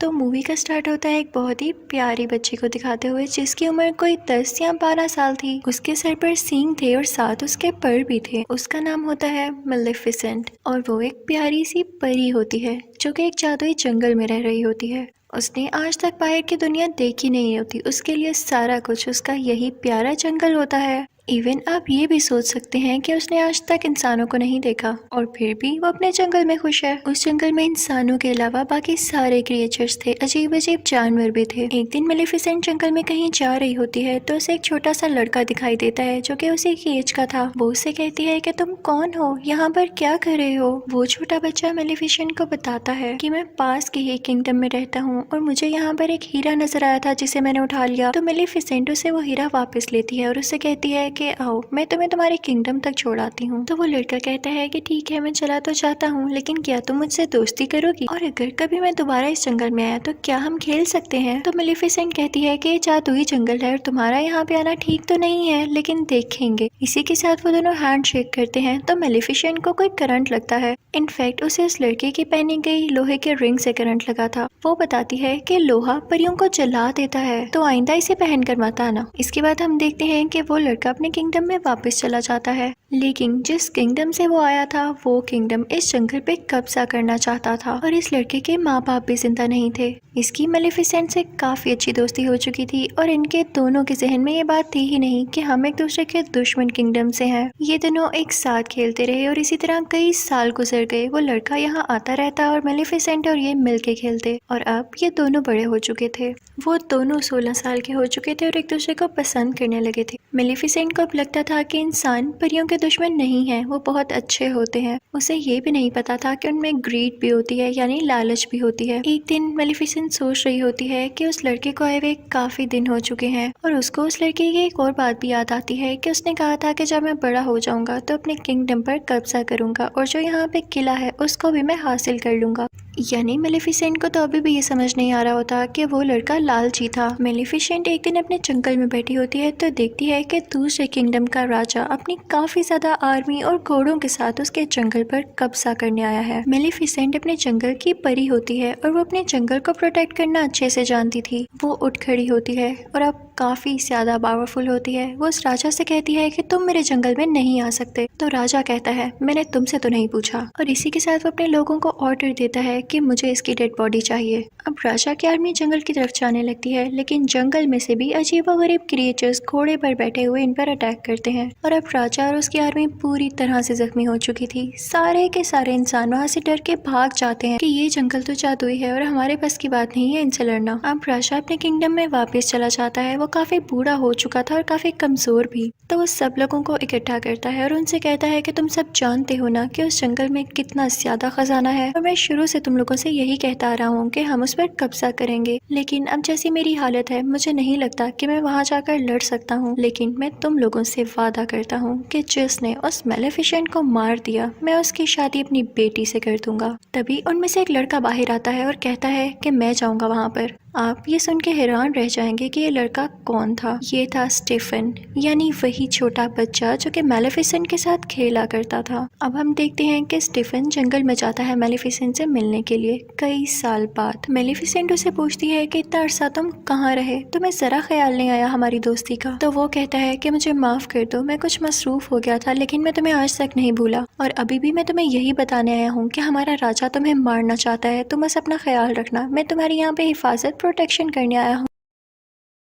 तो मूवी का स्टार्ट होता है एक बहुत ही प्यारी बच्ची को दिखाते हुए जिसकी उम्र कोई 10 या 12 साल थी। उसके सर पर सींग थे और साथ उसके पर भी थे। उसका नाम होता है मेलेफिसेंट और वो एक प्यारी सी परी होती है जो कि एक जादुई जंगल में रह रही होती है। उसने आज तक बाहर की दुनिया देखी नहीं होती। उसके लिए सारा कुछ उसका यही प्यारा जंगल होता है। इवन आप ये भी सोच सकते हैं कि उसने आज तक इंसानों को नहीं देखा और फिर भी वो अपने जंगल में खुश है। उस जंगल में इंसानों के अलावा बाकी सारे क्रिएचर्स थे, अजीब अजीब जानवर भी थे। एक दिन मेलेफिसेंट जंगल में कहीं जा रही होती है तो उसे एक छोटा सा लड़का दिखाई देता है जो कि उसी की एज का था। वो उससे कहती है कि तुम कौन हो, यहाँ पर क्या कर रहे हो। वो छोटा बच्चा मेलेफिसेंट को बताता है कि मैं पास के ही किंगडम में रहता हूँ और मुझे यहाँ पर एक हीरा नजर आया था जिसे मैंने उठा लिया। तो मेलेफिसेंट उसे वो हीरा वापस लेती है और उससे कहती है कि आओ मैं तुम्हें तुम्हारे किंगडम तक छोड़ाती हूँ। तो वो लड़का कहता है कि ठीक है मैं चला तो चाहता हूँ, लेकिन क्या तुम मुझसे दोस्ती करोगी, और अगर कभी मैं दोबारा इस जंगल में आया तो क्या हम खेल सकते हैं। तो मेलेफिसेंट कहती है कि जादुई जंगल है और तुम्हारा यहाँ पे आना ठीक तो नहीं है, लेकिन देखेंगे। इसी के साथ वो दोनों हैंड शेक करते हैं तो मेलेफिसेंट को कोई करंट लगता है। इनफैक्ट उसे उस लड़के की पहनी गई लोहे के रिंग से करंट लगा था। वो बताती है कि लोहा परियों को जला देता है, तो आइंदा इसे पहनकर मत आना। इसके बाद हम देखते हैं कि वो लड़का अपने किंगडम में वापस चला जाता है, लेकिन जिस किंगडम से वो आया था वो किंगडम इस जंगल पे कब्जा करना चाहता था और इस लड़के के माँ बाप भी जिंदा नहीं थे। इसकी मेलेफिसेंट से काफी अच्छी दोस्ती हो चुकी थी और इनके दोनों के जहन में ये बात थी ही नहीं कि हम एक दूसरे के दुश्मन किंगडम से हैं। ये दोनों एक साथ खेलते रहे और इसी तरह कई साल गुजर गए। वो लड़का यहाँ आता रहता और मेलेफिसेंट और ये मिलके खेलते और अब ये दोनों बड़े हो चुके थे। वो दोनों 16 साल के हो चुके थे और एक दूसरे को पसंद करने लगे थे। मेलेफिसेंट को अब लगता था कि इंसान परियों के दुश्मन नहीं हैं, वो बहुत अच्छे होते हैं। उसे ये भी नहीं पता था कि उनमें ग्रीड भी होती है, यानी लालच भी होती है। एक दिन मेलेफिसेंट सोच रही होती है कि उस लड़के को आए हुए काफी दिन हो चुके हैं और उसको उस लड़के की एक और बात भी याद आती है कि उसने कहा था कि जब मैं बड़ा हो जाऊंगा तो अपने किंगडम पर कब्जा करूंगा और जो यहाँ पे किला है उसको भी मैं हासिल कर लूंगा। यानी मेलेफिसेंट को तो अभी भी ये समझ नहीं आ रहा होता कि वो लड़का लालची था। मेलेफिसेंट एक दिन अपने जंगल में बैठी होती है तो देखती है कि दूसरे किंगडम का राजा अपनी काफी ज्यादा आर्मी और घोड़ों के साथ उसके जंगल पर कब्जा करने आया है। मेलेफिसेंट अपने जंगल की परी होती है और वो अपने जंगल को प्रोटेक्ट करना अच्छे से जानती थी। वो उठ खड़ी होती है और अब काफी ज्यादा पावरफुल होती है। वो उस राजा से कहती है कि तुम मेरे जंगल में नहीं आ सकते। तो राजा कहता है मैंने तुमसे तो नहीं पूछा, और इसी के साथ वो अपने लोगों को ऑर्डर देता है कि मुझे इसकी डेड बॉडी चाहिए। अब राजा की आर्मी जंगल की तरफ जाने लगती है, लेकिन जंगल में से भी अजीबोगरीब क्रिएचर्स घोड़े पर बैठे हुए इन पर अटैक करते हैं और अब राजा और उसकी आर्मी पूरी तरह से जख्मी हो चुकी थी। सारे के सारे इंसान वहाँ से डर के भाग जाते हैं कि ये जंगल तो जादुई है और हमारे पास की बात नहीं है इनसे लड़ना। अब राजा अपने किंगडम में वापस चला जाता है। वो काफी बूढ़ा हो चुका था और काफी कमजोर भी। तो वो सब लोगों को इकट्ठा करता है और उनसे कहता है कि तुम सब जानते हो ना कि उस जंगल में कितना ज्यादा खजाना है, और मैं शुरू से तुम लोगों से यही कहता आ रहा हूँ कि हम उस पर कब्जा करेंगे। लेकिन अब जैसी मेरी हालत है मुझे नहीं लगता कि मैं वहाँ जाकर लड़ सकता हूँ, लेकिन मैं तुम लोगों से वादा करता हूँ कि जिसने उस मेलेफिसेंट को मार दिया मैं उसकी शादी अपनी बेटी से कर दूंगा। तभी उनमें से एक लड़का बाहर आता है और कहता है कि मैं जाऊंगा वहाँ पर। आप ये सुन के हैरान रह जाएंगे कि ये लड़का कौन था। ये था स्टीफन, यानी वही छोटा बच्चा जो कि मेलेफिसेंट के साथ खेला करता था। अब हम देखते हैं कि स्टीफन जंगल में जाता है मेलेफिसेंट से मिलने के लिए कई साल बाद। मेलेफिसेंट उसे पूछती है कि इतना अरसा तुम कहाँ रहे, तुम्हें जरा ख्याल नहीं आया हमारी दोस्ती का। तो वो कहता है कि मुझे माफ कर दो, मैं कुछ मसरूफ हो गया था, लेकिन मैं तुम्हें आज तक नहीं भूला और अभी भी मैं तुम्हें यही बताने आया हूँ कि हमारा राजा तुम्हें मारना चाहता है। तुम बस अपना ख्याल रखना, मैं तुम्हारी यहाँ पे हिफाजत प्रोटेक्शन करने आया हूँ।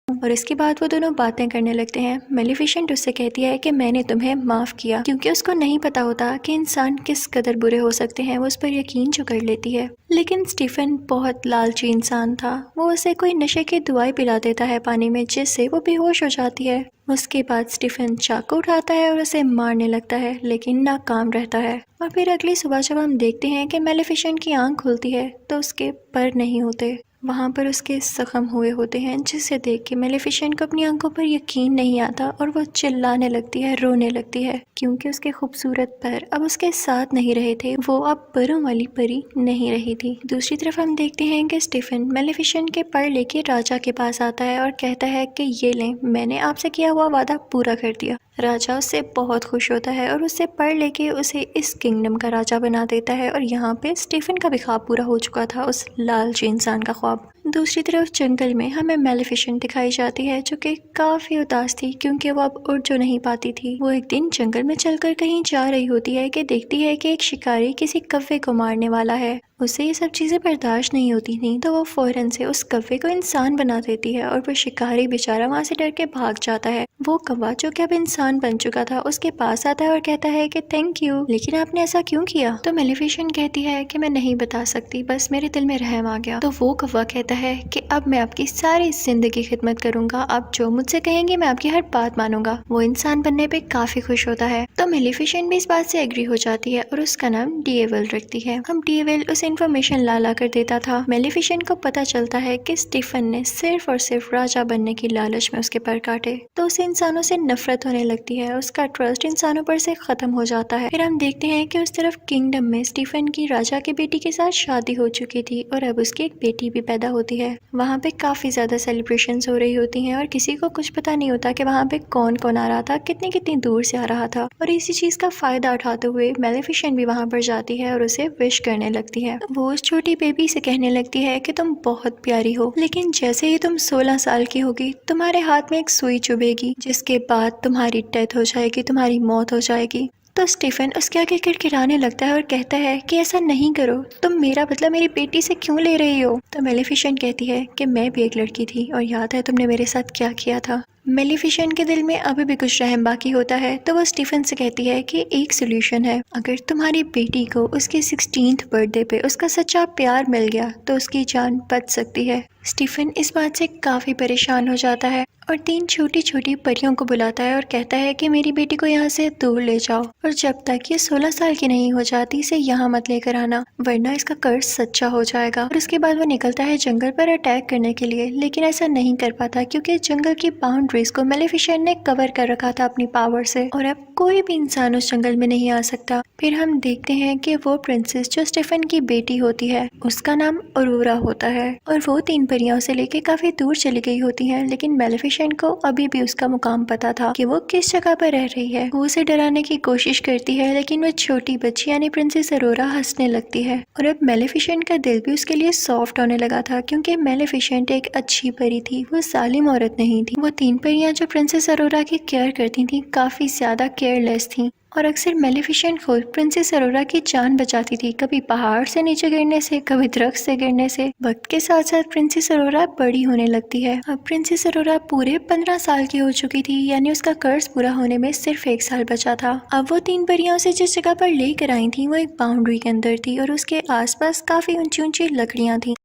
और इसके बाद वो दोनों बातें करने लगते हैं। मेलेफिसेंट उससे कहती है कि मैंने तुम्हें माफ किया, क्योंकि उसको नहीं पता होता कि इंसान किस कदर बुरे हो सकते हैं। वो उस पर यकीन जो कर लेती है। लेकिन स्टीफन बहुत लालची इंसान था। वो उसे कोई नशे की दवाई पिला देता है पानी में, जिससे वो बेहोश हो जाती है। उसके बाद स्टीफन चाकू उठाता है और उसे मारने लगता है, लेकिन नाकाम रहता है। और फिर अगली सुबह जब हम देखते हैं कि मेलेफिसेंट की आंख खुलती है तो उसके पर नहीं होते, वहाँ पर उसके जख्म हुए होते हैं, जिसे देख के मेलेफिसेंट को अपनी आंखों पर यकीन नहीं आता और वो चिल्लाने लगती है, रोने लगती है, क्योंकि उसके खूबसूरत पर अब उसके साथ नहीं रहे थे। वो अब परों वाली परी नहीं रही थी। दूसरी तरफ हम देखते हैं कि स्टीफन मेलेफिसेंट के पर लेके राजा के पास आता है और कहता है कि ये लें, मैंने आपसे किया हुआ वादा पूरा कर दिया। राजा उससे बहुत खुश होता है और उससे पढ़ लेके उसे इस किंगडम का राजा बना देता है। और यहाँ पे स्टीफन का भी ख्वाब पूरा हो चुका था, उस लालची इंसान का ख्वाब। दूसरी तरफ जंगल में हमें मेलेफिसेंट दिखाई जाती है, जो कि काफी उदास थी क्योंकि वो अब उड़ जो नहीं पाती थी। वो एक दिन जंगल में चलकर कहीं जा रही होती है कि देखती है कि एक शिकारी किसी कौवे को मारने वाला है। उसे ये सब चीजें बर्दाश्त नहीं होती थी, तो वो फौरन से उस कौवे को इंसान बना देती है और वो शिकारी बेचारा वहाँ से डर के भाग जाता है। वो कौवा जो कि अब इंसान बन चुका था उसके पास आता है और कहता है कि थैंक यू, लेकिन आपने ऐसा क्यों किया? तो मेलेफिसेंट कहती है कि मैं नहीं बता सकती, बस मेरे दिल में रहम आ गया। तो वो कौवा कहता है कि अब मैं आपकी सारी जिंदगी खिदमत करूंगा, आप जो मुझसे कहेंगे मैं आपकी हर बात मानूंगा। वो इंसान बनने पे काफी खुश होता है। तो मेलेफिसेंट भी इस बात से एग्री हो जाती है और उसका नाम डीएवल रखती है। हम डीएवल उसे इन्फॉर्मेशन ला कर देता था। मेलेफिसेंट को पता चलता है कि स्टीफन ने सिर्फ और सिर्फ राजा बनने की लालच में उसके पर काटे, तो उसे इंसानों से नफरत होने लगती है, उसका ट्रस्ट इंसानों पर से खत्म हो जाता है। फिर हम देखते हैं कि उस तरफ किंगडम में स्टीफन की राजा की बेटी के साथ शादी हो चुकी थी और अब उसकी एक बेटी भी पैदा होती है। वहाँ पे काफी ज्यादा सेलिब्रेशंस हो रही होती हैं और किसी को कुछ पता नहीं होता कि वहाँ पे कौन कौन आ रहा था, कितनी कितनी दूर से आ रहा था। और इसी चीज का फायदा उठाते हुए मेलेफिसेंट भी वहाँ पर जाती है और उसे विश करने लगती है। वो उस छोटी बेबी से कहने लगती है कि तुम बहुत प्यारी हो, लेकिन जैसे ही तुम 16 साल की होगी तुम्हारे हाथ में एक सुई चुभेगी, जिसके बाद तुम्हारी डेथ हो जाएगी, तुम्हारी मौत हो जाएगी। तो स्टीफन उसके आगे किड़किड़ाने लगता है और कहता है कि ऐसा नहीं करो, तुम मेरा बदला मेरी बेटी से क्यों ले रही हो? तो मेलेफिसेंट कहती है कि मैं भी एक लड़की थी और याद है तुमने मेरे साथ क्या किया था। मेलेफिसेंट के दिल में अभी भी कुछ रहम बाकी होता है, तो वो स्टीफन से कहती है कि एक सोल्यूशन है, अगर तुम्हारी बेटी को उसके 16th बर्थडे पे उसका सच्चा प्यार मिल गया तो उसकी जान बच सकती है। स्टीफन इस बात से काफी परेशान हो जाता है और 3 छोटी छोटी परियों को बुलाता है और कहता है कि मेरी बेटी को यहाँ से दूर ले जाओ और जब तक ये 16 साल की नहीं हो जाती इसे यहाँ मत लेकर आना, वरना इसका कर्ज सच्चा हो जाएगा। और उसके बाद वो निकलता है जंगल पर अटैक करने के लिए, लेकिन ऐसा नहीं कर पाता क्योंकि जंगल की बाउंड्रीज को मेलेफिसेंट ने कवर कर रखा था अपनी पावर से और अब कोई भी इंसान उस जंगल में नहीं आ सकता। फिर हम देखते हैं कि वो प्रिंसेस जो स्टीफन की बेटी होती है उसका नाम अरोरा होता है और वो 3 परियों से लेके काफी दूर चली गई होती है, लेकिन मेलेफिसेंट को अभी भी उसका मुकाम पता था कि वो किस जगह पर रह रही है। वो उसे डराने की कोशिश करती है, लेकिन वो छोटी बच्ची यानी प्रिंसेस अरोरा हंसने लगती है और अब मेलेफिसेंट का दिल भी उसके लिए सॉफ्ट होने लगा था क्योंकि मेलेफिसेंट एक अच्छी परी थी, वो जालिम औरत नहीं थी। वो 3 परियां जो प्रिंसेस अरोरा की केयर करती थी काफी ज्यादा केयरलेस थी और अक्सर मेलेफिसेंट खुद प्रिंसेस अरोरा की जान बचाती थी, कभी पहाड़ से नीचे गिरने से, कभी दरख्त से गिरने से। वक्त के साथ साथ प्रिंसेस अरोरा बड़ी होने लगती है। अब प्रिंसेस अरोरा पूरे 15 साल की हो चुकी थी, यानी उसका कर्ज पूरा होने में सिर्फ 1 साल बचा था। अब वो 3 परियों से जिस जगह पर लेकर आई थी वो एक बाउंड्री के अंदर थी और उसके आसपास काफी ऊंची ऊंची लकड़ियां थी।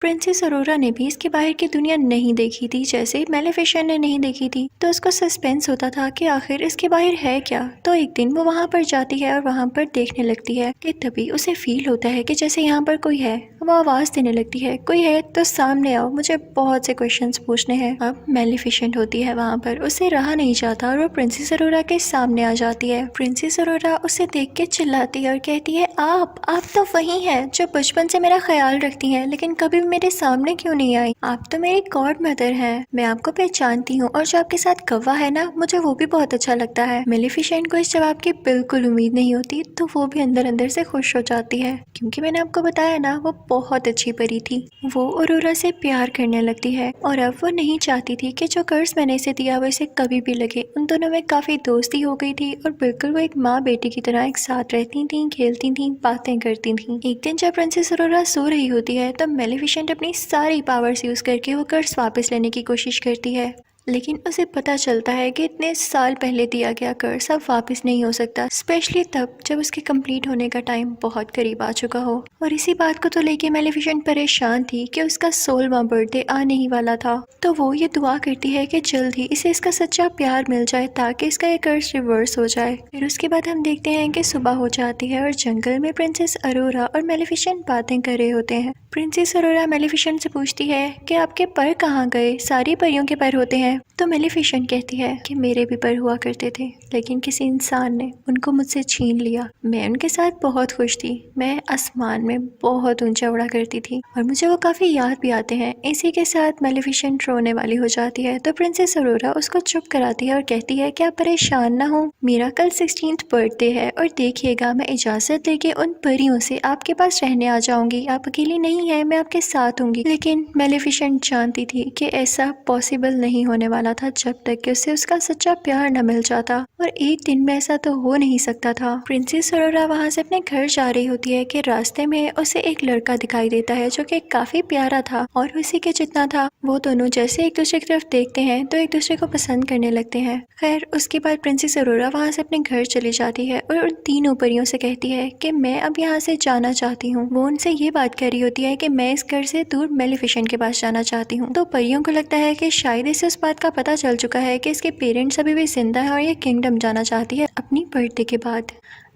प्रिंसेस अरोरा ने भी इसके बाहर की दुनिया नहीं देखी थी, जैसे मेलेफिसेंट ने नहीं देखी थी, तो उसको सस्पेंस होता था कि आखिर इसके बाहर है क्या। तो एक दिन वो वहाँ पर जाती है और वहाँ पर देखने लगती है कि तभी उसे फील होता है कि जैसे यहाँ पर कोई है। वो आवाज देने लगती है, कोई है तो सामने आओ, मुझे बहुत से क्वेश्चंस पूछने हैं। अब मेलेफिसेंट होती है वहाँ पर, उसे रहा नहीं जाता और वो प्रिंसेस अरोरा के सामने आ जाती है। प्रिंसेस अरोरा उसे देख के चिल्लाती है और कहती है, आप तो वही है जो बचपन से मेरा ख्याल रखती है, लेकिन कभी मेरे सामने क्यों नहीं आई? आप तो मेरी गॉड मदर हैं, मैं आपको पहचानती हूँ और जो आपके साथ कौवा है ना, मुझे वो भी बहुत अच्छा लगता है। मेलेफिसेंट को इस जवाब की बिल्कुल उम्मीद नहीं होती, तो वो भी अंदर अंदर से खुश हो जाती है क्योंकि मैंने आपको बताया ना वो बहुत अच्छी परी थी। वो अरोरा से प्यार करने लगती है और अब वो नहीं चाहती थी कि जो कर्ज मैंने इसे दिया वो इसे कभी भी लगे। उन दोनों में काफी दोस्ती हो गई थी और बिल्कुल वो एक माँ बेटी की तरह एक साथ रहती थी, खेलती थी, बातें करती थी। एक दिन जब प्रिंसेस अरोरा सो रही होती है तब मेलेफिसेंट अपनी सारी पावर्स यूज करके वो कर्ज वापस लेने की कोशिश करती है, लेकिन उसे पता चलता है कि इतने साल पहले दिया गया कर्ज अब वापस नहीं हो सकता, स्पेशली तब जब उसके कंप्लीट होने का टाइम बहुत करीब आ चुका हो। और इसी बात को तो लेके मेलेफिसेंट परेशान थी कि उसका 16वां बर्थडे आने ही वाला था, तो वो ये दुआ करती है कि जल्द ही इसे इसका सच्चा प्यार मिल जाए ताकि इसका ये कर्ज रिवर्स हो जाए। फिर उसके बाद हम देखते हैं कि सुबह हो जाती है और जंगल में प्रिंसेस अरोरा और मेलेफिसेंट बातें कर रहे होते हैं। प्रिंसेस अरोरा मेलेफिसेंट से पूछती है कि आपके पर कहाँ गए? सारी परियों के पर होते हैं, तो मेलिफिसेंट कहती है कि मेरे भी पर हुआ करते थे, लेकिन किसी इंसान ने उनको मुझसे छीन लिया। मैं उनके साथ बहुत खुश थी, मैं आसमान में बहुत ऊंचा उड़ा करती थी और मुझे वो काफी याद भी आते हैं। इसी के साथ मेलिफिसेंट रोने वाली हो जाती है तो प्रिंसेस अरोरा उसको चुप कराती है और कहती है कि आप परेशान ना हो, मेरा कल 16th बर्थडे है और देखिएगा मैं इजाजत लेके उन परियों से आपके पास रहने आ जाऊंगी, आप अकेली नहीं है, मैं आपके साथ होंगी। लेकिन मेलिफिसेंट जानती थी कि ऐसा पॉसिबल नहीं होने वाला था जब तक कि उसे उसका सच्चा प्यार न मिल जाता, और एक दिन में ऐसा तो हो नहीं सकता था। प्रिंसेस अरोरा वहाँ से अपने घर जा रही होती है कि रास्ते में उसे एक लड़का दिखाई देता है जो कि काफी प्यारा था और उसी के जितना था। वो दोनों जैसे एक दूसरे की तरफ देखते हैं तो एक दूसरे को पसंद करने लगते हैं। खैर उसके बाद प्रिंसेस अरोरा वहाँ से अपने घर चली जाती है और उन तीनों परियों से कहती है कि मैं अब यहाँ से जाना चाहती हूँ। वो उनसे ये बात कह रही होती है कि मैं इस घर से दूर मेलिफिसेंट के पास जाना चाहती हूँ। तो परियों को लगता है कि शायद इसे उस बात का पता चल चुका है कि इसके पेरेंट्स अभी भी जिंदा है और ये किंगडम जाना चाहती है अपनी बर्थडे के बाद।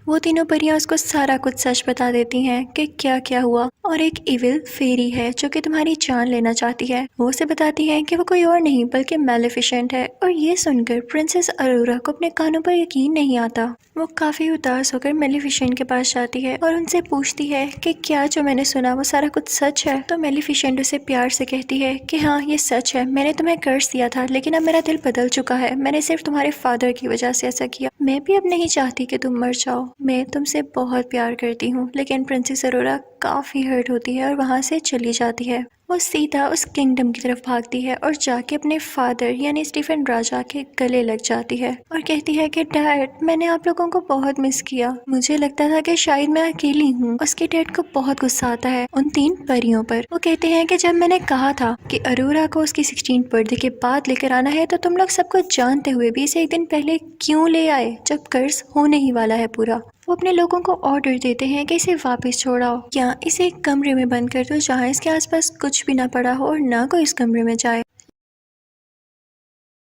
वो तीनों परियां उसको सारा कुछ सच बता देती हैं कि क्या क्या हुआ, और एक इविल फेरी है जो कि तुम्हारी जान लेना चाहती है। वो उसे बताती है कि वो कोई और नहीं बल्कि मेलिफिसेंट है। और ये सुनकर प्रिंसेस अरोरा को अपने कानों पर यकीन नहीं आता। वो काफी उदास होकर मेलिफिसेंट के पास जाती है और उनसे पूछती है कि क्या जो मैंने सुना वो सारा कुछ सच है। तो मेलिफिसेंट उसे प्यार से कहती है कि हाँ ये सच है, मैंने तुम्हें कर्ज दिया था लेकिन अब मेरा दिल बदल चुका है, मैंने सिर्फ तुम्हारे फादर की वजह से ऐसा किया। मैं भी अब नहीं चाहती कि तुम मर जाओ, मैं तुमसे बहुत प्यार करती हूँ। लेकिन प्रिंसेस अरोरा काफी हर्ट होती है और वहाँ से चली जाती है। वो सीधा उस किंगडम की तरफ भागती है और जाके अपने फादर यानी स्टीफन राजा के गले लग जाती है और कहती है कि डैड मैंने आप लोगों को बहुत मिस किया, मुझे लगता था कि शायद मैं अकेली हूँ। उसके डैड को बहुत गुस्सा आता है उन तीन परियों पर। वो कहते हैं कि जब मैंने कहा था कि अरोरा को उसकी 16th बर्थडे के बाद लेकर आना है तो तुम लोग सब कुछ जानते हुए भी इसे एक दिन पहले क्यों ले आए जब कर्ज होने ही वाला है पूरा। वो अपने लोगों को ऑर्डर देते हैं कि इसे वापस छोड़ाओ या इसे एक कमरे में बंद कर दो जहाँ इसके आसपास कुछ भी ना पड़ा हो और ना कोई इस कमरे में जाए।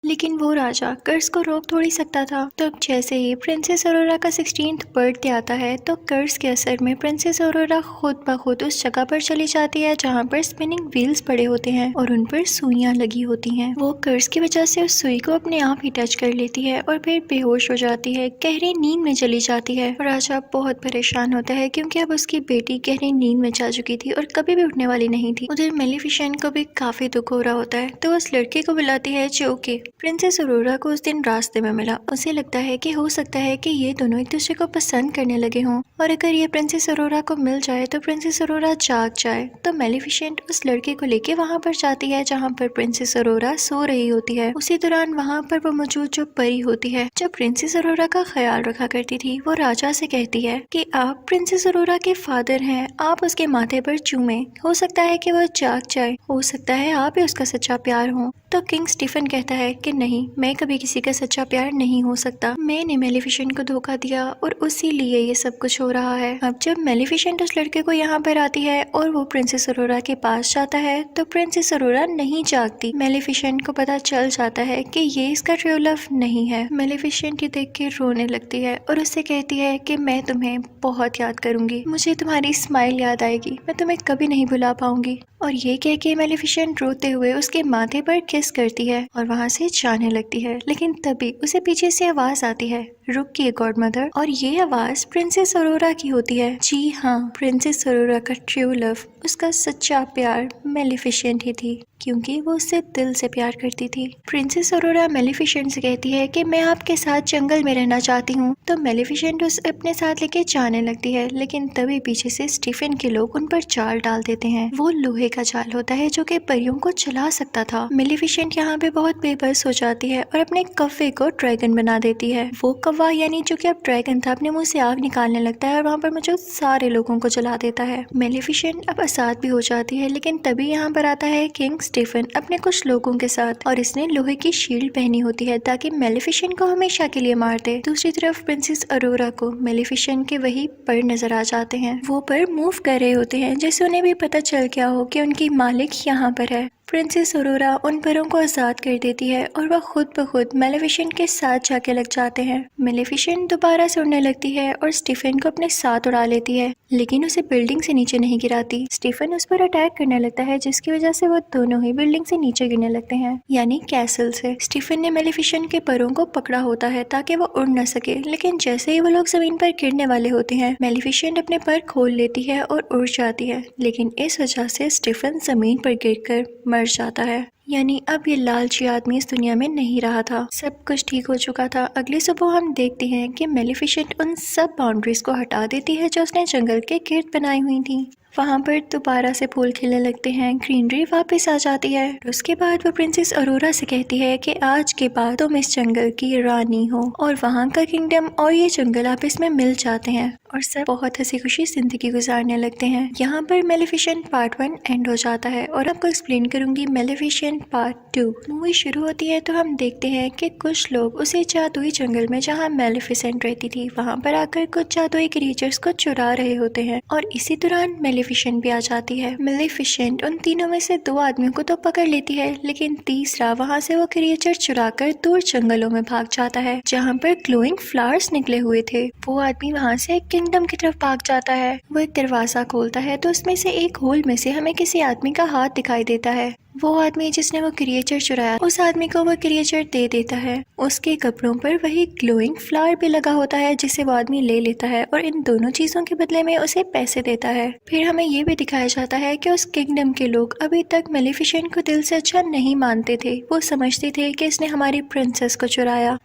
लेकिन वो राजा कर्ज को रोक थोड़ी सकता था। तो अब जैसे ही प्रिंसेस अरोरा का 16th बर्थडे आता है तो कर्ज के असर में प्रिंसेस अरोरा खुद ब खुद उस जगह पर चली जाती है जहाँ पर स्पिनिंग व्हील्स पड़े होते हैं और उन पर सुइयां लगी होती हैं। वो कर्ज की वजह से उस सुई को अपने आप ही टच कर लेती है और फिर बेहोश हो जाती है, गहरी नींद में चली जाती है। राजा बहुत परेशान होता है क्योंकि अब उसकी बेटी गहरी नींद में जा चुकी थी और कभी भी उठने वाली नहीं थी। उधर मेलिफिसेंट को भी काफी दुख हो रहा होता है तो उस लड़के को बुलाती है जो कि प्रिंसेस अरोरा को उस दिन रास्ते में मिला। उसे लगता है कि हो सकता है कि ये दोनों एक दूसरे को पसंद करने लगे हों और अगर ये प्रिंसेस अरोरा को मिल जाए तो प्रिंसेस अरोरा जाग जाए। तो मेलिफिसेंट उस लड़के को लेके वहाँ पर जाती है जहाँ पर प्रिंसेस अरोरा सो रही होती है। उसी दौरान वहाँ पर वो मौजूद जो परी होती है जो प्रिंसेस अरोरा का ख्याल रखा करती थी, वो राजा से कहती है कि आप प्रिंसेस अरोरा के फादर हैं, आप उसके माथे पर चूमे, हो सकता है कि वो जाग जाए, हो सकता है आप ही उसका सच्चा प्यार हो। तो किंग स्टीफन कहता है कि नहीं, मैं कभी किसी का सच्चा प्यार नहीं हो सकता, मैंने मेलिफिसेंट को धोखा दिया और उसी लिए ये सब कुछ हो रहा है। अब जब मेलिफिसेंट उस लड़के को यहाँ पर आती है और वो प्रिंसेस अरोरा के पास जाता है तो प्रिंसेस अरोरा नहीं जागती। मेलिफिसेंट को पता चल जाता है कि ये इसका ट्रू लव नहीं है। मेलिफिसेंट ये देख के रोने लगती है और उससे कहती है कि मैं तुम्हें बहुत याद करूंगी, मुझे तुम्हारी स्माइल याद आएगी, मैं तुम्हें कभी नहीं भुला पाऊंगी। और ये कह के मेलिफिसेंट रोते हुए उसके माथे पर किस करती है और वहाँ से जाने लगती है। लेकिन तभी उसे पीछे से आवाज आती है, रुकिए गॉड मदर। और ये आवाज प्रिंसेस अरोरा की होती है। जी हाँ, प्रिंसेस अरोरा का ट्रू लव, उसका सच्चा प्यार मेलिफिसेंट ही थी क्योंकि वो उससे दिल से प्यार करती थी। प्रिंसेस अरोरा मेलिफिसेंट से कहती है कि मैं आपके साथ जंगल में रहना चाहती हूँ। तो मेलिफिसेंट उसे अपने साथ लेके जाने लगती है, लेकिन तभी पीछे से स्टीफन के लोग उन पर जाल डाल देते हैं। वो लोहे का जाल होता है जो कि परियों को चला सकता था। मेलिफिसेंट यहाँ पे बहुत बेबस हो जाती है और अपने कव्वे को ड्रैगन बना देती है। वो कौवा यानी जो कि अब ड्रैगन था अपने मुंह से आग निकालने लगता है और वहाँ पर मौजूद सारे लोगों को जला देता है। मेलिफिसेंट अब आजाद भी हो जाती है, लेकिन तभी यहाँ पर आता है किंग स्टीफन अपने कुछ लोगों के साथ और इसने लोहे की शील्ड पहनी होती है ताकि मेलिफिसेंट को हमेशा के लिए मार दे। दूसरी तरफ प्रिंसेस अरोरा को मेलिफिसेंट के वही पर नजर आ जाते हैं। वो पर मूव कर रहे होते हैं जैसे उन्हें भी पता चल गया हो कि उनकी मालिक यहाँ पर है। प्रिंसेस अरोरा उन परों को आजाद कर देती है और वह खुद ब खुद मेलेफिसेंट के साथ जाके लग जाते हैं। मेलेफिसेंट दोबारा से उड़ने लगती है और स्टीफन को अपने साथ उड़ा लेती है, लेकिन उसे बिल्डिंग से नीचे नहीं गिराती। स्टीफन उस पर अटैक करने लगता है, जिसकी वजह से वो दोनों ही बिल्डिंग से नीचे गिरने लगते हैं, यानी कैसल से। स्टीफन ने मेलेफिसेंट के परों को पकड़ा होता है ताकि वो उड़ न सके, लेकिन जैसे ही वो लोग जमीन पर गिरने वाले होते हैं, मेलेफिसेंट अपने पर खोल लेती है और उड़ जाती है, लेकिन इस वजह से स्टीफन जमीन पर गिरकर मर जाता है। यानी अब ये लालची आदमी इस दुनिया में नहीं रहा था, सब कुछ ठीक हो चुका था। अगली सुबह हम देखते हैं कि मेलेफिसेंट उन सब बाउंड्रीज को हटा देती है जो उसने जंगल के गिर्द बनाई हुई थी। वहाँ पर दोबारा से फूल खिलने लगते हैं, ग्रीनरी वापस आ जाती है। उसके बाद वो प्रिंसेस अरोरा से कहती है कि आज के बाद तुम इस जंगल की रानी हो, और वहाँ का किंगडम और ये जंगल आपस में मिल जाते हैं और सब बहुत हंसी खुशी जिंदगी गुजारने लगते हैं। यहाँ पर मेलेफिसेंट पार्ट 1 एंड हो जाता है और आपको एक्सप्लेन करूंगी मेलेफिसेंट पार्ट 2। मूवी शुरू होती है तो हम देखते हैं कि कुछ लोग उसी जादुई जंगल में जहाँ मेलेफिसेंट रहती थी वहाँ पर आकर कुछ जादुई क्रिएचर्स को चुरा रहे होते हैं, और इसी दौरान मेलेफिसेंट भी आ जाती है। मेलेफिसेंट उन तीनों में से 2 आदमियों को तो पकड़ लेती है, लेकिन तीसरा वहाँ से वो क्रिएचर चुराकर दूर जंगलों में भाग जाता है जहाँ पर ग्लोइंग फ्लावर्स निकले हुए थे। वो आदमी वहाँ से किंगडम की तरफ भाग जाता है। वो एक दरवाजा खोलता है तो उसमें से एक होल में से हमें किसी आदमी का हाथ दिखाई देता है। वो आदमी जिसने वो क्रिएचर चुराया, उस आदमी को वो क्रिएचर दे देता है। उसके कपड़ों पर वही ग्लोइंग फ्लावर भी लगा होता है जिसे वो आदमी ले लेता है और इन दोनों चीजों के बदले में उसे पैसे देता है। फिर हमें ये भी दिखाया जाता है कि उस किंगडम के लोग अभी तक मेलेफिसेंट को दिल से अच्छा नहीं मानते थे। वो समझते थे कि इसने हमारी प्रिंसेस को चुराया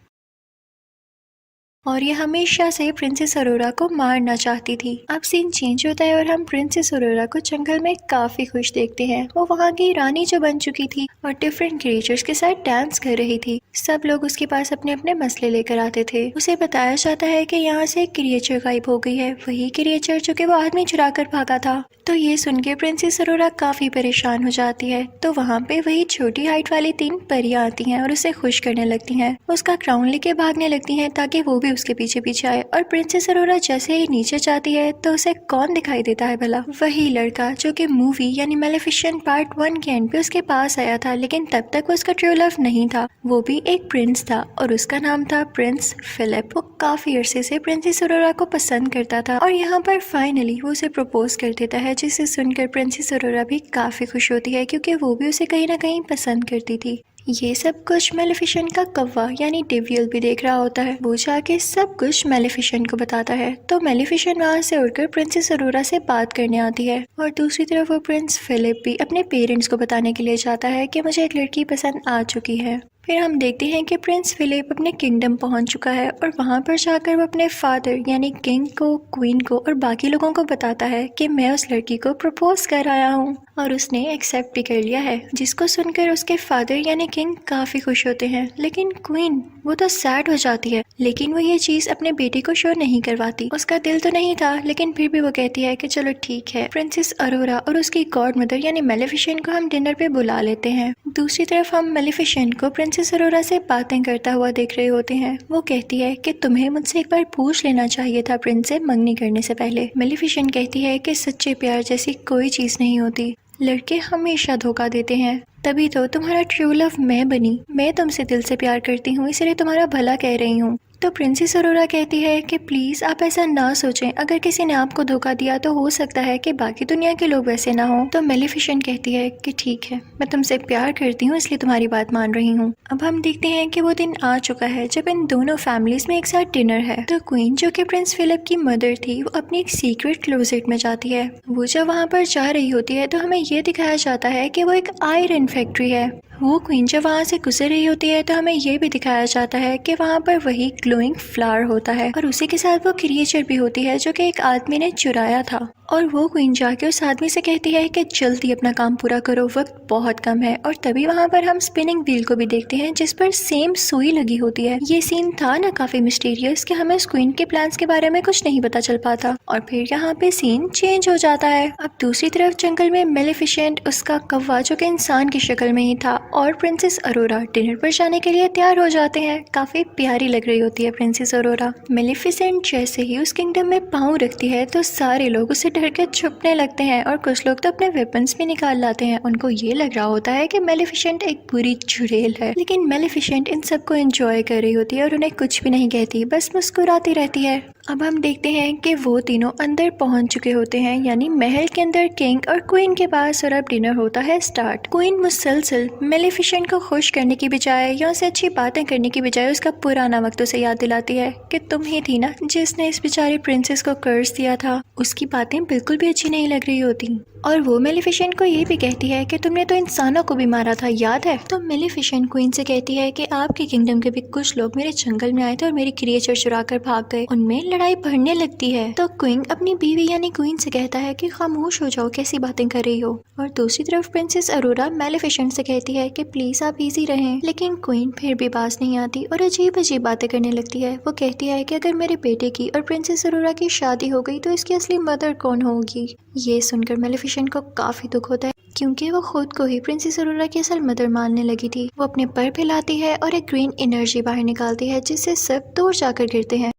और ये हमेशा से प्रिंसेस अरोरा को मारना चाहती थी। अब सीन चेंज होता है और हम प्रिंसेस अरोरा को जंगल में काफी खुश देखते हैं। वो वहाँ की रानी जो बन चुकी थी और डिफरेंट क्रिएचर्स के साथ डांस कर रही थी। सब लोग उसके पास अपने अपने मसले लेकर आते थे। उसे बताया जाता है कि यहाँ से एक क्रिएचर गायब हो गई है, वही क्रिएचर जो कि वो आदमी चुरा कर भागा था। तो ये सुन के प्रिंसेस अरोरा काफी परेशान हो जाती है। तो वहाँ पे वही छोटी हाइट वाली 3 परियां आती हैं और उसे खुश करने लगती हैं। उसका क्राउन लेके भागने लगती हैं ताकि वो भी उसके पीछे पीछे आए। और प्रिंसेस अरोरा जैसे ही नीचे जाती है तो उसे कौन दिखाई देता है भला? वही लड़का जो कि मूवी यानी मेलेफिसेंट पार्ट 1 के एंड पे उसके पास आया था, लेकिन तब तक वो उसका ट्रू लव नहीं था। वो भी एक प्रिंस था और उसका नाम था प्रिंस फिलिप। वो काफी अरसे से प्रिंसेस अरोरा को पसंद करता था और यहाँ पर फाइनली वो उसे प्रपोज कर देता है, जिसे सुनकर प्रिंसेस अरोरा भी काफी खुश होती है क्योंकि वो भी उसे कहीं ना कहीं पसंद करती थी। ये सब कुछ मेलेफिसेंट का कौवा यानी डेवियल भी देख रहा होता है। वो जाके सब कुछ मेलेफिसेंट को बताता है। तो मेलेफिसेंट वहाँ से उड़कर प्रिंसेस अरोरा से बात करने आती है और दूसरी तरफ वो प्रिंस फिलिप भी अपने पेरेंट्स को बताने के लिए जाता है कि मुझे एक लड़की पसंद आ चुकी है। फिर हम देखते हैं कि प्रिंस फिलिप अपने किंगडम पहुंच चुका है और वहां पर जाकर वो अपने फादर यानी किंग को, क्वीन को और बाकी लोगों को बताता है कि मैं उस लड़की को प्रपोज कर आया हूं और उसने एक्सेप्ट भी कर लिया है। जिसको सुनकर उसके फादर यानी किंग काफी खुश होते हैं, लेकिन क्वीन वो तो सैड हो जाती है। लेकिन वो ये चीज अपने बेटे को शो नहीं करवाती। उसका दिल तो नहीं था, लेकिन फिर भी वो कहती है कि चलो ठीक है। प्रिंसेस अरोरा और उसकी गॉड मदर यानी मेलेफिसेंट को हम डिनर पे बुला लेते हैं। दूसरी तरफ हम मेलेफिसेंट को प्रिंसेस अरोरा से बातें करता हुआ देख रहे होते हैं। वो कहती है कि तुम्हें मुझसे एक बार पूछ लेना चाहिए था प्रिंस से मंगनी करने से पहले। मेलेफिसेंट कहती है कि सच्चे प्यार जैसी कोई चीज नहीं होती, लड़के हमेशा धोखा देते हैं। तभी तो तुम्हारा ट्रू लव मैं बनी। मैं तुमसे दिल से प्यार करती हूँ, इसलिए तुम्हारा भला कह रही हूँ। तो प्रिंसेस अरोरा कहती है कि प्लीज आप ऐसा ना सोचें, अगर किसी ने आपको धोखा दिया तो हो सकता है कि बाकी दुनिया के लोग वैसे ना हो। तो मेलेफिसेंट कहती है कि ठीक है, मैं तुमसे प्यार करती हूँ इसलिए तुम्हारी बात मान रही हूँ। अब हम देखते हैं कि वो दिन आ चुका है जब इन दोनों फैमिलीज में एक साथ डिनर है। तो क्वीन जो कि प्रिंस फिलिप की मदर थी, वो अपनी एक सीक्रेट क्लोजेट में जाती है। वो जब वहाँ पर जा रही होती है तो हमें ये दिखाया जाता है कि वो एक आयरन फैक्ट्री है। वो क्वीन जब वहाँ से गुजर रही होती है तो हमें ये भी दिखाया जाता है कि वहाँ पर वही ग्लोइंग फ्लावर होता है और उसी के साथ वो क्रिएचर भी होती है जो कि एक आदमी ने चुराया था। और वो क्वीन जाके उस आदमी से कहती है कि जल्दी अपना काम पूरा करो, वक्त बहुत कम है। और तभी वहाँ पर हम स्पिनिंग व्हील को भी देखते हैं जिस पर सेम सुई लगी होती है। ये सीन था ना काफी मिस्टीरियस कि हमें उस क्वीन के प्लान्स के बारे में कुछ नहीं पता चल पाता। और फिर यहाँ पे सीन चेंज हो जाता है। अब दूसरी तरफ जंगल में मेलेफिसेंट, उसका कौवा जो कि इंसान की शक्ल में ही था, और प्रिंसेस अरोरा डिनर पर जाने के लिए तैयार हो जाते हैं। काफी प्यारी लग रही होती है प्रिंसेस अरोरा। मेलेफिसेंट जैसे ही उस किंगडम में पाँव रखती है तो सारे लोग उसे डर के छुपने लगते हैं और कुछ लोग तो अपने वेपन्स भी निकाल लाते हैं। उनको ये लग रहा होता है कि मेलिफिसेंट एक बुरी चुड़ैल है, लेकिन मेलिफिसेंट इन सबको एंजॉय कर रही होती है और उन्हें कुछ भी नहीं कहती, बस मुस्कुराती रहती है। अब हम देखते हैं कि वो तीनों अंदर पहुंच चुके होते हैं, यानी महल के अंदर किंग और क्वीन के पास, और अब डिनर होता है स्टार्ट। क्वीन मुसलसल मेलिफिसेंट को खुश करने की बजाय या उसे अच्छी बातें करने की बजाय उसका पुराना वक्त उसे याद दिलाती है कि तुम ही थी ना जिसने इस बेचारी प्रिंसेस को कर्ज दिया था। उसकी बातें बिल्कुल भी अच्छी नहीं लग रही होती और वो मेलिफिसेंट को ये भी कहती है कि तुमने तो इंसानों को भी मारा था, याद है? तो मेलिफिसेंट क्वीन से कहती है कि आपके किंगडम के भी कुछ लोग मेरे जंगल में आए थे और मेरी क्रिएचर चुरा कर भाग गए। उनमें लड़ाई बढ़ने लगती है। तो क्वीन अपनी बीवी यानी क्वीन से कहता है कि खामोश हो जाओ, कैसी बातें कर रही हो। और दूसरी तरफ प्रिंसेस अरोरा मेलिफिसेंट से कहती है कि प्लीज आप इजी रहें, लेकिन क्वीन फिर भी बाज नहीं आती और अजीब अजीब बातें करने लगती है। वो कहती है कि अगर मेरे बेटे की और प्रिंसेस अरोरा की शादी हो गई तो इसकी असली मदर कौन होगी। ये सुनकर मेलिफिसेंट को काफी दुख होता है, क्योंकि वो खुद को ही प्रिंसेस अरोरा की असल मदर मानने लगी थी। वो अपने पर फैलाती है और एक ग्रीन एनर्जी बाहर निकालती है जिससे सब दूर जाकर गिरते हैं।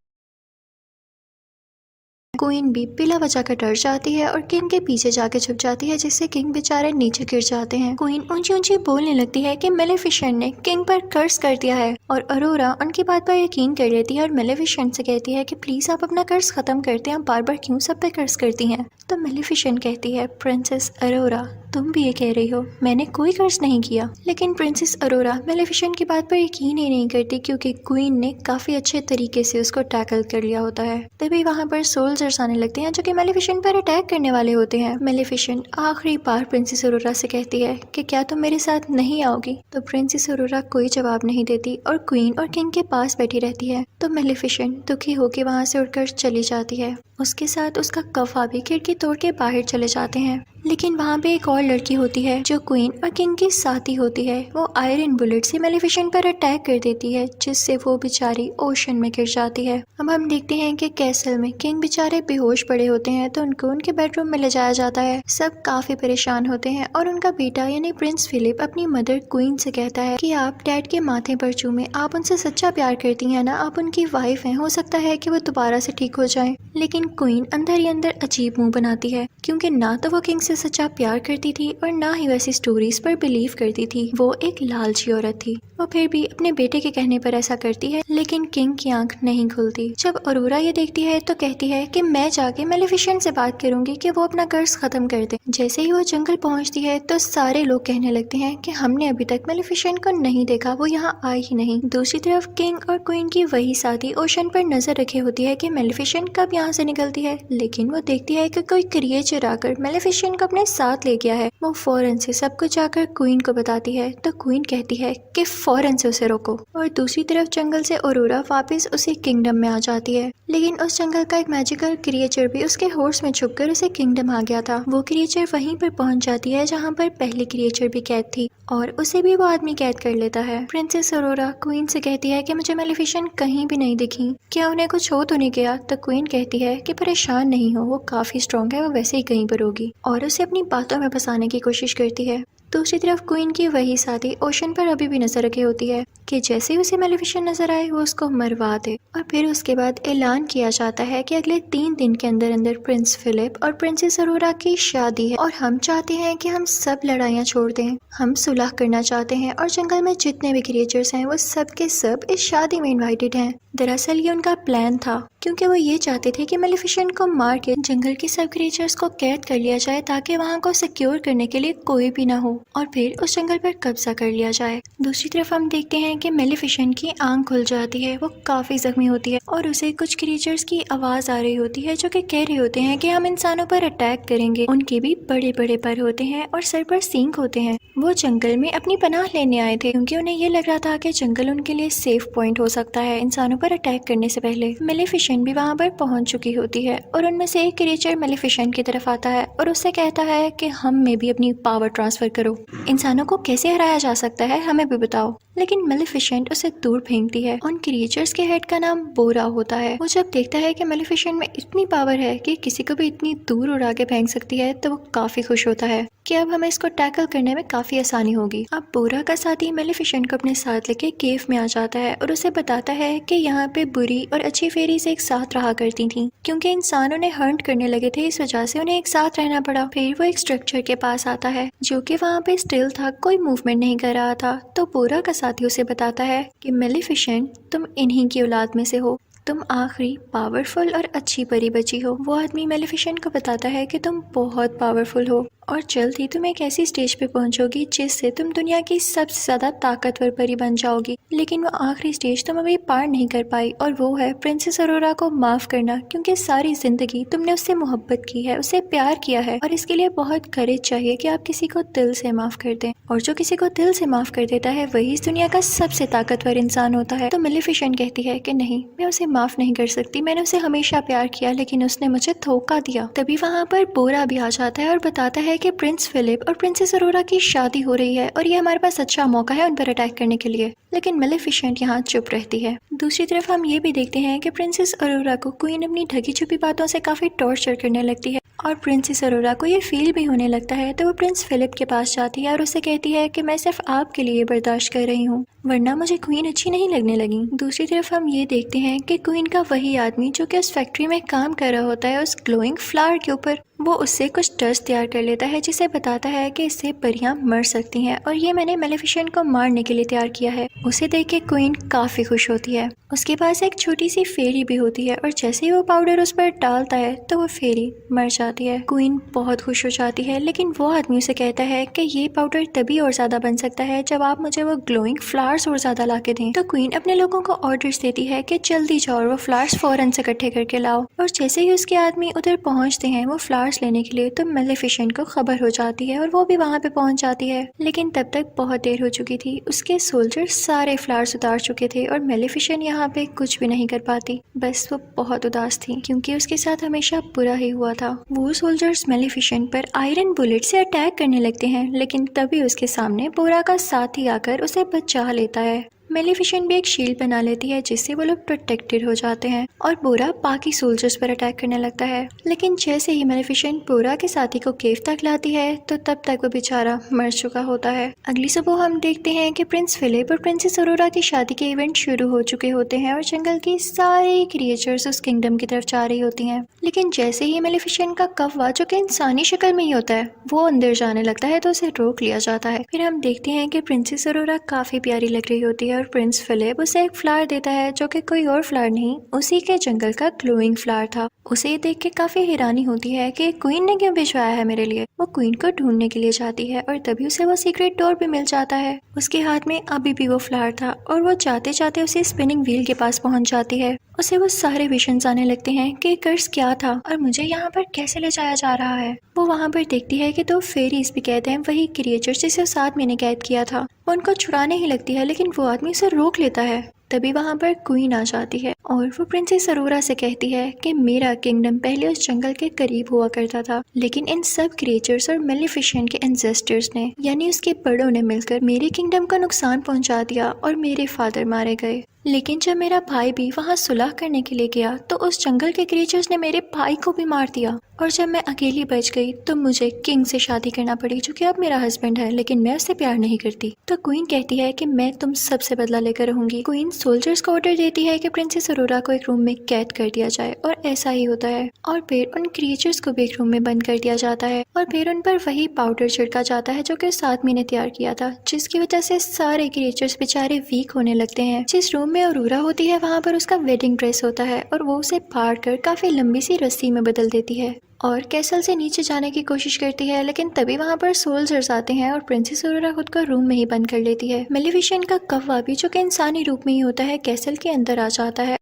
क्वीन भी पिला बजाकर डर जाती है और किंग के पीछे जाके छुप जाती है, जिससे किंग बेचारे नीचे गिर जाते हैं। क्वीन ऊंची ऊंची बोलने लगती है कि मेलिफिसेंट ने किंग पर कर्ज कर दिया है और अरोरा उनकी बात पर यकीन कर लेती है और मेलिफिसेंट से कहती है कि प्लीज आप अपना कर्ज खत्म करते हैं, आप बार बार क्यों सब पे कर्ज करती हैं। तो मेलिफिसेंट कहती है प्रिंसेस अरोरा तुम भी ये कह रही हो, मैंने कोई कर्ज नहीं किया। लेकिन प्रिंसेस अरोरा मेलिफिसेंट की बात पर यकीन ही नहीं करती, क्योंकि क्वीन ने काफी अच्छे तरीके से उसको टैकल कर लिया होता है। तभी वहाँ पर सोल्जर्स आने लगते हैं जो कि मेलिफिसेंट पर अटैक करने वाले होते हैं। मेलिफिसेंट आखिरी बार प्रिंसेस अरोरा से कहती है कि क्या तुम मेरे साथ नहीं आओगी। तो प्रिंसेस अरोरा कोई जवाब नहीं देती और क्वीन और किंग के पास बैठी रहती है। तो मेलिफिसेंट दुखी होकर वहाँ से उठकर चली जाती है। उसके साथ उसका कफा भी खिड़की तोड़ के बाहर चले जाते हैं। लेकिन वहाँ पे एक और लड़की होती है जो क्वीन और किंग की साथी होती है। वो आयरन बुलेट से मेलिफिसेंट पर अटैक कर देती है, जिससे वो बेचारी ओशन में गिर जाती है। अब हम देखते हैं कि कैसल में किंग बेचारे बेहोश पड़े होते हैं, तो उनको उनके बेडरूम में ले जाया जाता है। सब काफी परेशान होते हैं और उनका बेटा यानी प्रिंस फिलिप अपनी मदर क्वीन से कहता है कि आप डैड के माथे पर चूमे, आप उनसे सच्चा प्यार करती है ना, आप उनकी वाइफ हैं, हो सकता है कि वो दोबारा से ठीक हो जाए। लेकिन क्वीन अंदर ही अंदर अजीब मुंह बनाती है, क्योंकि ना तो वो किंग से सच्चा प्यार करती थी और ना ही वैसी स्टोरीज पर बिलीव करती थी। वो एक लालची औरत थी। वो फिर भी अपने बेटे के कहने पर ऐसा करती है, लेकिन किंग की आंख नहीं खुलती। जब अरोरा ये देखती है तो कहती है कि मैं जाके मेलिफिसेंट से बात करूंगी कि वो अपना कर्ज खत्म कर दे। जैसे ही वो जंगल पहुंचती है तो सारे लोग कहने लगते हैं कि हमने अभी तक मेलिफिसेंट को नहीं देखा, वो यहाँ आई ही नहीं। दूसरी तरफ किंग और क्वीन की वही साथी ओशन पर नजर रखे होती है कि मेलिफिसेंट कब यहाँ से निकलती है, लेकिन वो देखती है कि कोई क्रिएचर आकर मेलिफिसेंट को अपने साथ ले गया है। वो फौरन से सब कुछ जाकर क्वीन को बताती है, तो क्वीन कहती है कि फौरन से उसे रोको। और दूसरी तरफ जंगल से अरोरा वापस उसी किंगडम में आ जाती है, लेकिन उस जंगल का एक मैजिकल क्रिएचर भी उसके होर्स में छुपकर उसे किंगडम आ गया था। वो क्रिएचर वहीं पर पहुंच जाती है जहाँ पर पहली क्रिएचर भी कैद थी और उसे भी वो आदमी कैद कर लेता है। प्रिंसेस अरोरा क्वीन से कहती है कि मुझे मेलिफिसेंट कहीं भी नहीं दिखी, क्या उन्हें कुछ हो तो नहीं गया। तो क्वीन कहती है कि परेशान नहीं हो, वो काफी स्ट्रॉन्ग है, वो वैसे ही कहीं पर होगी, और उसे अपनी बातों में फंसाने की कोशिश करती है। दूसरी तरफ क्वीन की वही साथी ओशन पर अभी भी नजर रखे होती है कि जैसे ही उसे मेलिफिसेंट नजर आए वो उसको मरवा दे। और फिर उसके बाद ऐलान किया जाता है कि अगले 3 दिन के अंदर अंदर प्रिंस फिलिप और प्रिंसेस अरोरा की शादी है और हम चाहते हैं कि हम सब लड़ाइयाँ छोड़ दें, हम सुलह करना चाहते हैं और जंगल में जितने भी क्रिएचर्स हैं वो सब के सब इस शादी में इन्वाइटेड हैं। दरअसल ये उनका प्लान था, क्योंकि वो ये चाहते थे कि मेलिफिसेंट को मार के जंगल के सब क्रिएचर्स को कैद कर लिया जाए, ताकि वहाँ को सिक्योर करने के लिए कोई भी ना हो और फिर उस जंगल पर कब्जा कर लिया जाए। दूसरी तरफ हम देखते हैं कि मेलिफिसेंट की आंख खुल जाती है, वो काफी जख्मी होती है और उसे कुछ क्रिएचर्स की आवाज आ रही होती है जो कि कह रहे होते हैं कि हम इंसानों पर अटैक करेंगे। उनके भी बड़े बड़े पर होते हैं और सर पर सींग होते हैं। वो जंगल में अपनी पनाह लेने आए थे, क्योंकि उन्हें ये लग रहा था कि जंगल उनके लिए सेफ पॉइंट हो सकता है इंसानों पर अटैक करने से पहले। मेलिफिसेंट भी वहाँ पर पहुंच चुकी होती है और उनमें से एक क्रिएचर मेलिफिसेंट की तरफ आता है और उससे कहता है कि हम में भी अपनी पावर ट्रांसफर करो, इंसानों को कैसे हराया जा सकता है हमें भी बताओ। लेकिन मेलिफिसेंट उसे दूर फेंकती है। उन क्रिएचर्स के हेड का नाम बोरा होता है। वो जब देखता है कि मेलिफिसेंट में इतनी पावर है कि किसी को भी इतनी दूर उड़ा के फेंक सकती है, तो वो काफी खुश होता है। कि अब हमें इसको टैकल करने में काफी आसानी होगी। अब बोरा का साथी मेलेफिसेंट को अपने साथ लेके केव में आ जाता है और उसे बताता है कि यहाँ पे बुरी और अच्छी फेरीज एक साथ रहा करती थी, क्योंकि इंसान उन्हें हंट करने लगे थे, इस वजह से उन्हें एक साथ रहना पड़ा। फिर वो एक स्ट्रक्चर के पास आता है जो कि वहाँ पे स्टिल था, कोई मूवमेंट नहीं कर रहा था। तो बोरा का साथी उसे बताता है कि मेलेफिसेंट, तुम इन्हीं की औलाद में से हो, तुम आखिरी पावरफुल और अच्छी परी बची हो। वो आदमी मेलेफिसेंट को बताता है कि तुम बहुत पावरफुल हो और जल्द ही तुम एक ऐसी स्टेज पे पहुंचोगी जिससे तुम दुनिया की सबसे ज्यादा ताकतवर परी बन जाओगी। लेकिन वो आखिरी स्टेज तुम अभी पार नहीं कर पाई, और वो है प्रिंसेस अरोरा को माफ करना, क्योंकि सारी जिंदगी तुमने उससे मोहब्बत की है, उससे प्यार किया है, और इसके लिए बहुत करेज चाहिए कि आप किसी को दिल से माफ कर दें। और जो किसी को दिल से माफ कर देता है वही इस दुनिया का सबसे ताकतवर इंसान होता है। तो मेलेफिसेंट कहती है कि नहीं, मैं उसे माफ नहीं कर सकती, मैंने उसे हमेशा प्यार किया, लेकिन उसने मुझे धोखा दिया। तभी वहाँ पर बोरा भी आ जाता है और बताता है कि प्रिंस फिलिप और प्रिंसेस अरोरा की शादी हो रही है और ये हमारे पास अच्छा मौका है उन पर अटैक करने के लिए। लेकिन मेलेफिसेंट यहाँ चुप रहती है। दूसरी तरफ हम ये भी देखते हैं कि प्रिंसेस अरोरा को क्वीन अपनी ढकी छुपी बातों से काफी टॉर्चर करने लगती है, और प्रिंसेस अरोरा को ये फील भी होने लगता है। तो वो प्रिंस फिलिप के पास जाती है और उसे कहती है कि मैं सिर्फ आपके लिए बर्दाश्त कर रही हूँ, वरना मुझे क्वीन अच्छी नहीं लगने लगी। दूसरी तरफ हम ये देखते हैं कि क्वीन का वही आदमी जो कि उस फैक्ट्री में काम कर रहा होता है उस ग्लोइंग फ्लावर के ऊपर, वो उससे कुछ डस्ट तैयार कर लेता है जिसे बताता है कि इससे परियां मर सकती हैं और ये मैंने मेलेफिसेंट को मारने के लिए तैयार किया है। उसे देख के क्वीन काफी खुश होती है। उसके पास एक छोटी सी फेरी भी होती है और जैसे ही वो पाउडर उस पर डालता है तो वो फेरी मर जाती है। क्वीन बहुत खुश हो जाती है, लेकिन वो आदमी उसे कहता है कि ये पाउडर तभी और ज्यादा बन सकता है जब आप मुझे वो ग्लोइंग फ्लावर्स और ज्यादा ला के दें। तो क्वीन अपने लोगों को ऑर्डर्स देती है कि जल्दी जाओ और वो फ्लावर्स फौरन से इकट्ठे करके लाओ। और जैसे ही उसके आदमी उधर पहुंचते हैं वो फ्लावर्स लेने के लिए, तो मेलेफिसेंट को खबर हो जाती है और वो भी वहां पे पहुंच जाती है। लेकिन तब तक बहुत देर हो चुकी थी, उसके सोल्जर सारे फ्लावर्स उतार चुके थे और मेलेफिसेंट यहाँ पे कुछ भी नहीं कर पाती। बस वो बहुत उदास थी क्योंकि उसके साथ हमेशा बुरा ही हुआ था। वो सोल्जर्स मेलेफिसेंट पर आयरन बुलेट से अटैक करने लगते हैं, लेकिन तभी उसके सामने बोरा का साथी आकर उसे बचा लेता है। मेलेफिसेंट भी एक शील्ड बना लेती है जिससे वो लोग प्रोटेक्टेड हो जाते हैं और बोरा बाकी सोल्जर्स पर अटैक करने लगता है। लेकिन जैसे ही मेलेफिसेंट बोरा के साथी को केव तक लाती है तो तब तक वो बेचारा मर चुका होता है। अगली सुबह हम देखते हैं कि प्रिंस फिलिप और प्रिंसेस अरोरा की शादी के इवेंट शुरू हो चुके होते हैं और जंगल की सारी क्रिएचर्स उस किंगडम की तरफ जा रही होती हैं। लेकिन जैसे ही मेलेफिसेंट का कौवा, जो कि इंसानी शक्ल में ही होता है, वो अंदर जाने लगता है तो उसे रोक लिया जाता है। फिर हम देखते हैं कि प्रिंसेस अरोरा काफी प्यारी लग रही होती है और प्रिंस फिलिप उसे एक फ्लावर देता है जो कि कोई और फ्लावर नहीं, उसी के जंगल का ग्लोइंग फ्लावर था। उसे देख के काफी हैरानी होती है कि क्वीन ने क्यों भिजवाया है मेरे लिए। वो क्वीन को ढूंढने के लिए जाती है और तभी उसे वो सीक्रेट डोर भी मिल जाता है। उसके हाथ में अभी भी वो फ्लावर था और वो जाते जाते उसे स्पिनिंग व्हील के पास पहुंच जाती है। उसे वो सारे विजन्स आने लगते हैं कि कर्ज क्या था और मुझे यहाँ पर कैसे ले जाया जा रहा है। वो वहाँ पर देखती है कि दो फेरीज भी कैद हैं, वही क्रिएचर्स जिसे उस आदमी ने कैद किया था। वो उनको छुड़ाने ही लगती है, लेकिन वो आदमी उसे रोक लेता है। तभी वहाँ पर क्वीन आ जाती है और वो प्रिंसेस अरोरा से कहती है कि मेरा किंगडम पहले उस जंगल के करीब हुआ करता था, लेकिन इन सब क्रिएचर्स और मेलेफिसेंट के एंसेस्टर्स ने, यानी उसके बड़ों ने मिलकर मेरे किंगडम को नुकसान पहुंचा दिया और मेरे फादर मारे गए। लेकिन जब मेरा भाई भी वहाँ सुलह करने के लिए गया तो उस जंगल के क्रिएचर्स ने मेरे भाई को भी मार दिया, और जब मैं अकेली बच गई तो मुझे किंग से शादी करना पड़ी, जो कि अब मेरा हस्बैंड है, लेकिन मैं उससे प्यार नहीं करती। तो क्वीन कहती है कि मैं तुम सबसे बदला लेकर रहूंगी। क्वीन सोल्जर्स को ऑर्डर देती है कि प्रिंसेस अरोरा को एक रूम में कैद कर दिया जाए, और ऐसा ही होता है। और फिर उन क्रिएचर्स को भी एक रूम में बंद कर दिया जाता है और फिर उन पर वही पाउडर छिड़का जाता है जो कि उस आदमी ने तैयार किया था, जिसकी वजह से सारे क्रिएचर्स बेचारे वीक होने लगते हैं। जिस रूम में अरोरा होती है वहाँ पर उसका वेडिंग ड्रेस होता है और वो उसे फाड़ कर काफी लंबी सी रस्सी में बदल देती है और कैसल से नीचे जाने की कोशिश करती है। लेकिन तभी वहाँ पर सोल्जर्स आते हैं और प्रिंसेस अरोरा खुद को रूम में ही बंद कर लेती है। मेलेफिसेंट का कौवा भी, जो कि इंसानी रूप में ही होता है, कैसल के अंदर आ जाता है।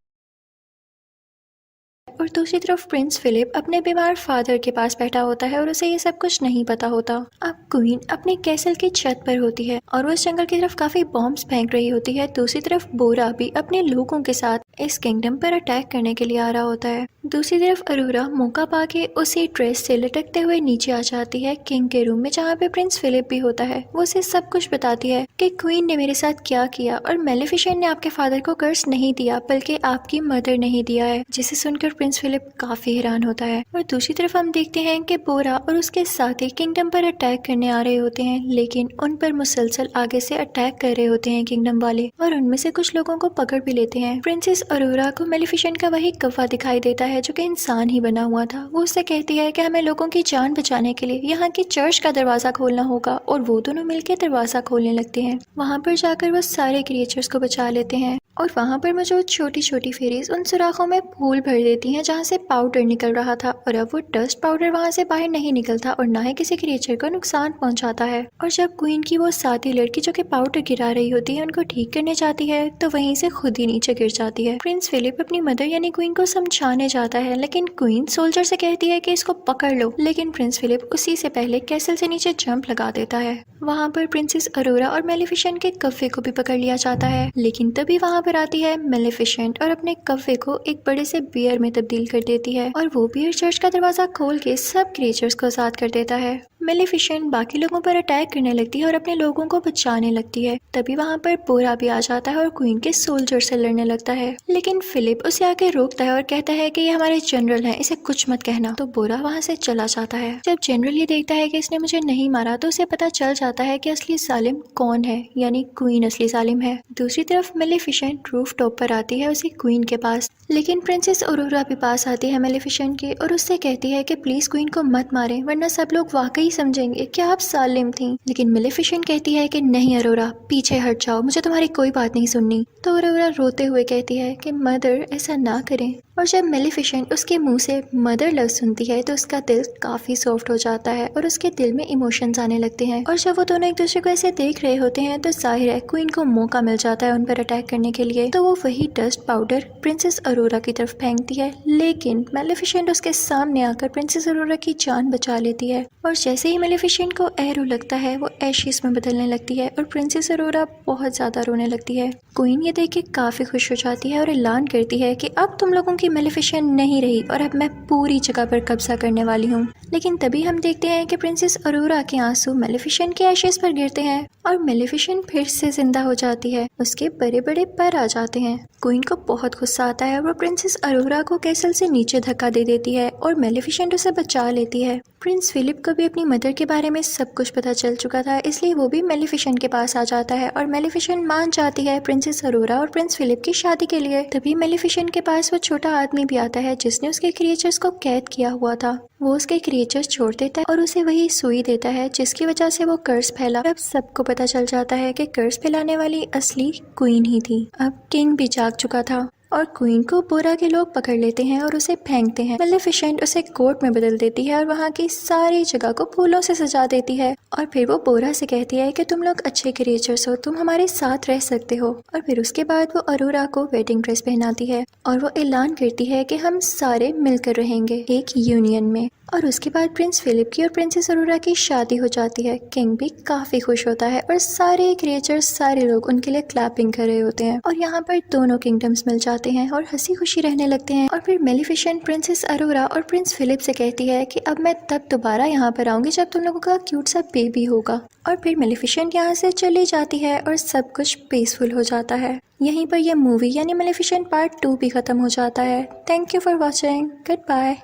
और दूसरी तरफ प्रिंस फिलिप अपने बीमार फादर के पास बैठा होता है और उसे ये सब कुछ नहीं पता होता। अब क्वीन अपने कैसल की छत पर होती है और वो इस जंगल की तरफ काफी बॉम्ब्स फेंक रही होती है। दूसरी तरफ बोरा भी अपने लोगों के साथ इस किंगडम पर अटैक करने के लिए आ रहा होता है। दूसरी तरफ अरोरा मौका पाके उसी ड्रेस से लटकते हुए नीचे आ जाती है किंग के रूम में, जहाँ पे प्रिंस फिलिप भी होता है। वो उसे सब कुछ बताती है कि क्वीन ने मेरे साथ क्या किया और मेलेफिसेंट ने आपके फादर को कर्स नहीं दिया बल्कि आपकी मदर नहीं दिया है, जिसे सुनकर प्रिंस फिलिप काफी हैरान होता है। और दूसरी तरफ हम देखते हैं कि बोरा और उसके साथी किंगडम पर अटैक करने आ रहे होते हैं, लेकिन उन पर मुसलसल आगे से अटैक कर रहे होते हैं किंगडम वाले, और उनमें से कुछ लोगों को पकड़ भी लेते हैं। प्रिंसेस अरोरा को मेलेफिसेंट का वही कौवा दिखाई देता है जो कि इंसान ही बना हुआ था। वो उससे कहती है कि हमें लोगों की जान बचाने के लिए यहाँ की चर्च का दरवाजा खोलना होगा, और वो दोनों मिलकर दरवाजा खोलने लगते हैं। वहाँ पर जाकर वो सारे क्रिएचर्स को बचा लेते हैं, और वहाँ पर मौजूद छोटी छोटी फेरीज उन सुराखों में फूल भर देती हैं जहाँ से पाउडर निकल रहा था, और अब वो डस्ट पाउडर वहाँ से बाहर नहीं निकलता और ना ही किसी क्रिएचर को नुकसान पहुँचाता है। और जब क्वीन की वो साथी लड़की जो कि पाउडर गिरा रही होती है उनको ठीक करने जाती है तो वहीं से खुद ही नीचे गिर जाती है। प्रिंस फिलिप अपनी मदर यानी क्वीन को समझाने जाता है, लेकिन क्वीन सोल्जर से कहती है कि इसको पकड़ लो, लेकिन प्रिंस फिलिप उसी से पहले कैसल से नीचे जंप लगा देता है। वहाँ पर प्रिंसेस अरोरा और मेलेफिसेंट के कव्वे को भी पकड़ लिया जाता है, लेकिन तभी वहाँ पर आती है मेलेफिसेंट और अपने कव्वे को एक बड़े से बियर में तब्दील कर देती है, और वो बियर चर्च का दरवाजा खोल के सब क्रिएचर्स को आजाद कर देता है। मेलेफिसेंट बाकी लोगों पर अटैक करने लगती है और अपने लोगों को बचाने लगती है। तभी वहाँ पर बोरा भी आ जाता है और क्वीन के सोल्जर से लड़ने लगता है, लेकिन फिलिप उसे आके रोकता है और कहता है कि ये हमारे जनरल हैं, इसे कुछ मत कहना। तो बोरा वहाँ से चला जाता है। जब जनरल ये देखता है कि इसने मुझे नहीं मारा तो उसे पता चल जाता है कि असली सालिम कौन है, यानी क्वीन असली सालिम है। दूसरी तरफ मेलेफिसेंट रूफ टॉप पर आती है उसी क्वीन के पास, लेकिन प्रिंसेस अरोरा भी पास आती है मेलेफिसेंट के और उससे कहती है कि प्लीज क्वीन को मत मारे वरना सब लोग वाकई समझेंगे कि आप सालिम थी। लेकिन मेलेफिसेंट कहती है कि नहीं अरोरा, पीछे हट जाओ, मुझे तुम्हारी कोई बात नहीं सुननी। तो अरोरा रोते हुए कहती है कि मदर ऐसा ना करें, और जब मेलेफिसेंट उसके मुंह से मदर लफ्ज सुनती है तो उसका दिल काफी सॉफ्ट हो जाता है और उसके दिल में इमोशंस आने लगते हैं। और जब वो दोनों एक दूसरे को ऐसे देख रहे होते हैं तो जाहिर है क्वीन को मौका मिल जाता है उन पर अटैक करने के लिए। तो वो वही डस्ट पाउडर प्रिंसेस अरोरा की तरफ फेंकती है, लेकिन मेलेफिसेंट उसके सामने आकर प्रिंसेस अरोरा की जान बचा लेती है। और जैसे ही मेलेफिसेंट को एरो लगता है वो एशेस में बदलने लगती है और प्रिंसेस अरोरा बहुत ज्यादा रोने लगती है। क्वीन ये देख के काफी खुश हो जाती है और ऐलान करती है कि अब तुम लोगों की मेलेफिसेंट नहीं रही और अब मैं पूरी जगह पर कब्जा करने वाली हूँ। लेकिन तभी हम देखते हैं कि प्रिंसेस अरोरा के आंसू मेलेफिसेंट के एशेस पर गिरते हैं और मेलेफिसेंट फिर से जिंदा हो जाती है। उसके बड़े बड़े पर आ जाते हैं। क्वीन को बहुत गुस्सा आता है और वो प्रिंसेस अरोरा को कैसल से नीचे धक्का दे देती है और मेलेफिसेंट उसे बचा लेती है। प्रिंस फिलिप को भी अपनी मदर के बारे में सब कुछ पता चल चुका था, इसलिए वो भी मेलेफिसेंट के पास आ जाता है और मेलेफिसेंट मान जाती है प्रिंसेस अरोरा और प्रिंस फिलिप की शादी के लिए। तभी मेलेफिसेंट के पास वो छोटा आदमी भी आता है जिसने उसके क्रिएचर्स को कैद किया हुआ था। वो उसके क्रिएचर्स छोड़ देता है और उसे वही सुई देता है जिसकी वजह से वो कर्स फैला। अब सबको पता चल जाता है कि कर्स फैलाने वाली असली क्वीन ही थी। अब किंग भी जाग चुका था और क्वीन को बोरा के लोग पकड़ लेते हैं और उसे फेंकते हैं। मेलेफिसेंट उसे कोर्ट में बदल देती है और वहाँ की सारी जगह को फूलों से सजा देती है और फिर वो बोरा से कहती है कि तुम लोग अच्छे क्रिएचर्स हो, तुम हमारे साथ रह सकते हो। और फिर उसके बाद वो अरोरा को वेडिंग ड्रेस पहनाती है और वो ऐलान करती है कि हम सारे मिलकर रहेंगे एक यूनियन में। और उसके बाद प्रिंस फिलिप की और प्रिंसेस अरोरा की शादी हो जाती है। किंग भी काफी खुश होता है और सारे क्रिएचर्स सारे लोग उनके लिए क्लैपिंग कर रहे होते हैं और यहाँ पर दोनों किंगडम्स मिल जाते हैं और हंसी खुशी रहने लगते हैं। और फिर मेलेफिसेंट प्रिंसेस अरोरा और प्रिंस फिलिप से कहती है कि अब मैं तब दोबारा यहाँ पर आऊंगी जब तुम लोगों का क्यूट सा बेबी होगा। और फिर मेलेफिसेंट यहाँ से चली जाती है और सब कुछ पीसफुल हो जाता है। यहीं पर यह मूवी यानी मेलेफिसेंट पार्ट 2 भी खत्म हो जाता है। Thank you for watching. Good bye.